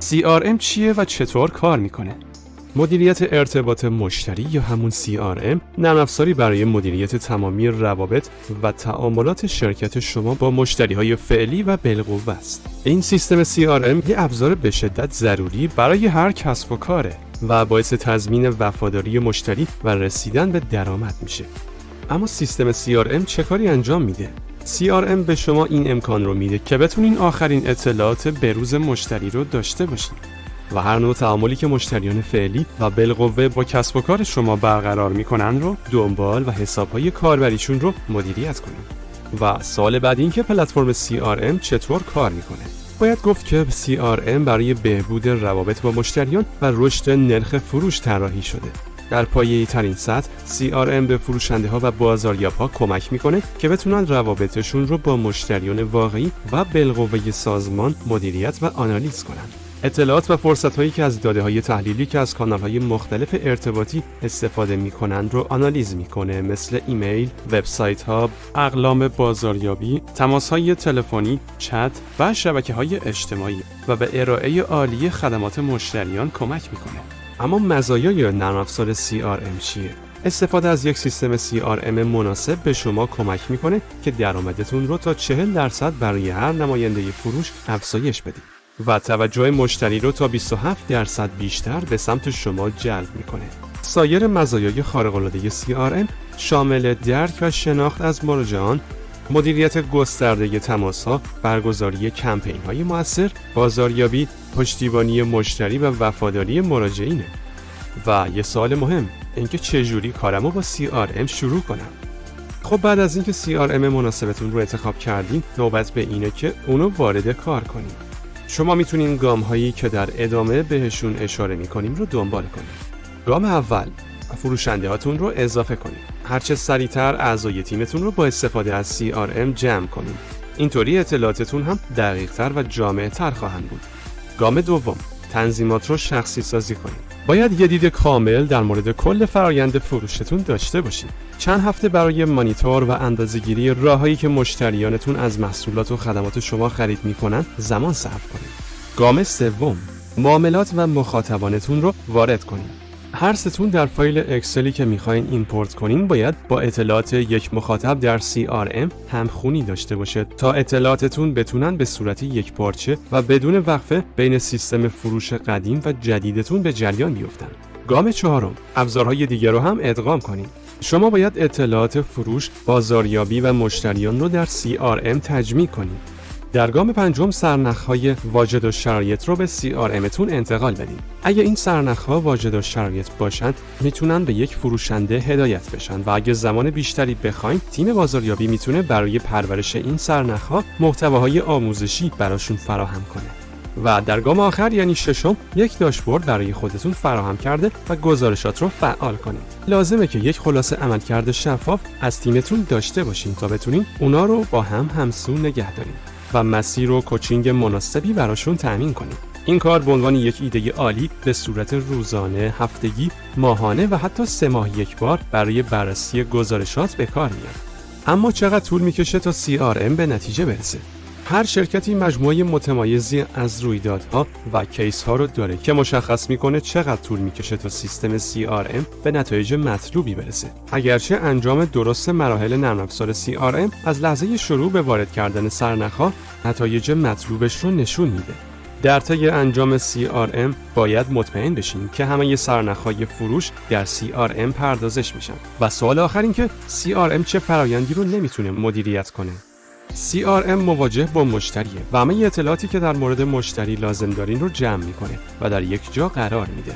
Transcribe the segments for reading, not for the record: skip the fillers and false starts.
CRM چیه و چطور کار میکنه؟ مدیریت ارتباط مشتری یا همون CRM نرم افزاری برای مدیریت تمامی روابط و تعاملات شرکت شما با مشتری‌های فعلی و بالقوه است. این سیستم CRM یه ابزار به شدت ضروری برای هر کسب و کاره و باعث تضمین وفاداری مشتری و رسیدن به درآمد میشه. اما سیستم CRM چه کاری انجام میده؟ CRM به شما این امکان رو میده که بتونین آخرین اطلاعات بروز مشتری رو داشته باشین و هر نوع تعاملی که مشتریان فعلی و بالقوه با کسب و کار شما برقرار میکنن رو دنبال و حسابهای کاربریشون رو مدیریت کنین. و سوال بعد این که پلتفرم CRM چطور کار میکنه؟ باید گفت که CRM برای بهبود روابط با مشتریان و رشد نرخ فروش طراحی شده. در پایه‌ای ترین سطح CRM به فروشنده ها و بازاریاب‌ها کمک میکنه که بتونن روابطشون رو با مشتریان واقعی و بالقوه سازمان مدیریت و آنالیز کنن. اطلاعات و فرصت‌هایی که از داده‌های تحلیلی که از کانال‌های مختلف ارتباطی استفاده می‌کنند رو آنالیز می‌کنه، مثل ایمیل، وبسایت‌ها، اقلام بازاریابی، تماس‌های تلفنی، چت و شبکه‌های اجتماعی و به ارائه عالی خدمات مشتریان کمک می‌کنه. اما مزایای نرم افزار CRM چیه؟ استفاده از یک سیستم CRM مناسب به شما کمک می‌کنه که درآمدتون رو تا 40% برای هر نماینده فروش افزایش بدید و توجه مشتری رو تا 27% بیشتر به سمت شما جلب میکنه. سایر مزایای خارق‌العاده CRM شامل درک و شناخت از مراجعان، مدیریت گسترده تماس‌ها، برگزاری کمپین‌های مؤثر، بازاریابی، پشتیبانی مشتری و وفاداری مراجعینه. و یه سوال مهم، اینکه چجوری کارمو با CRM شروع کنم؟ خب بعد از اینکه CRM مناسبتون رو انتخاب کردین، نوبت به اینه که اونو وارد کار کنین. شما میتونین گام هایی که در ادامه بهشون اشاره میکنیم رو دنبال کنید. گام اول، فروشنده هاتون رو اضافه کنید. هرچه سریعتر اعضای تیمتون رو با استفاده از CRM جمع کنید. اینطوری اطلاعاتتون هم دقیق تر و جامع تر خواهند بود. گام دوم، تنظیمات رو شخصی سازی کنید. باید یه دید کامل در مورد کل فرایند فروشتون داشته باشید. چند هفته برای مانیتور و اندازه‌گیری راههایی که مشتریانتون از محصولات و خدمات شما خرید می‌کنن زمان صرف کنید. گام سوم، معاملات و مخاطبانتون رو وارد کنید. هر ستون در فایل اکسلی که می‌خواین ایمپورت کنین باید با اطلاعات یک مخاطب در CRM همخوانی داشته باشه تا اطلاعاتتون بتونن به صورت یک پارچه و بدون وقفه بین سیستم فروش قدیم و جدیدتون به جریان بیفتن. گام چهارم، ابزارهای دیگر رو هم ادغام کنید. شما باید اطلاعات فروش، بازاریابی و مشتریان رو در CRM تجمیع کنید. در گام پنجم، سرنخ‌های واجد الشرایط رو به CRMتون انتقال بدید. اگه این سرنخ‌ها واجد الشرایط باشن، میتونن به یک فروشنده هدایت بشن و اگه زمان بیشتری بخواین، تیم بازاریابی میتونه برای پرورش این سرنخ‌ها محتواهای آموزشی براشون فراهم کنه. و در گام آخر یعنی ششم، یک داشبورد برای خودتون فراهم کرده و گزارشات رو فعال کنید. لازمه که یک خلاصه عملکرد شفاف از تیمتون داشته باشین تا بتونین اونا رو با هم همسو نگه دارین و مسیر و کوچینگ مناسبی براشون تأمین کنید. این کار به عنوان یک ایده عالی به صورت روزانه، هفتگی، ماهانه و حتی 3 ماه یک بار برای بررسی گزارشات به کار میاد. اما چقدر طول میکشه تا CRM به نتیجه برسه؟ هر شرکتی مجموعه متمایزی از رویدادها و کیس ها رو داره که مشخص میکنه چقدر طول میکشه تا سیستم CRM به نتایج مطلوبی برسه. اگرچه انجام درست مراحل نرم افزار CRM از لحظه شروع به وارد کردن سرنخ‌ها نتایج مطلوبش رو نشون میده. در طی انجام CRM باید مطمئن بشین که همه سرنخ‌های فروش در CRM پردازش میشن. و سوال آخر این که CRM چه فرآیندی رو نمیتونه مدیریت کنه؟ CRM مواجه با مشتریه و همه اطلاعاتی که در مورد مشتری لازم دارین رو جمع میکنه و در یک جا قرار میده.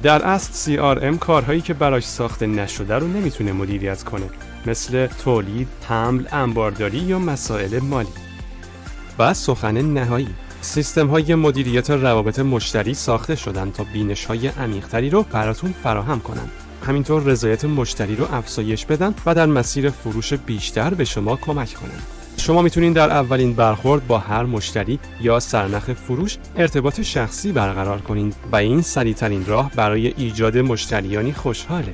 در اصل CRM کارهایی که براش ساخته نشده رو نمیتونه مدیریت کنه، مثل تولید، حمل، انبارداری یا مسائل مالی. و سخن نهایی، سیستم‌های مدیریت روابط مشتری ساخته شدن تا بینش‌های عمیق‌تری رو براتون فراهم کنن. همینطور رضایت مشتری رو افزایش بدن و در مسیر فروش بیشتر به شما کمک کنن. شما میتونین در اولین برخورد با هر مشتری یا سرنخ فروش ارتباط شخصی برقرار کنین و این سریع‌ترین راه برای ایجاد مشتریانی خوشحاله.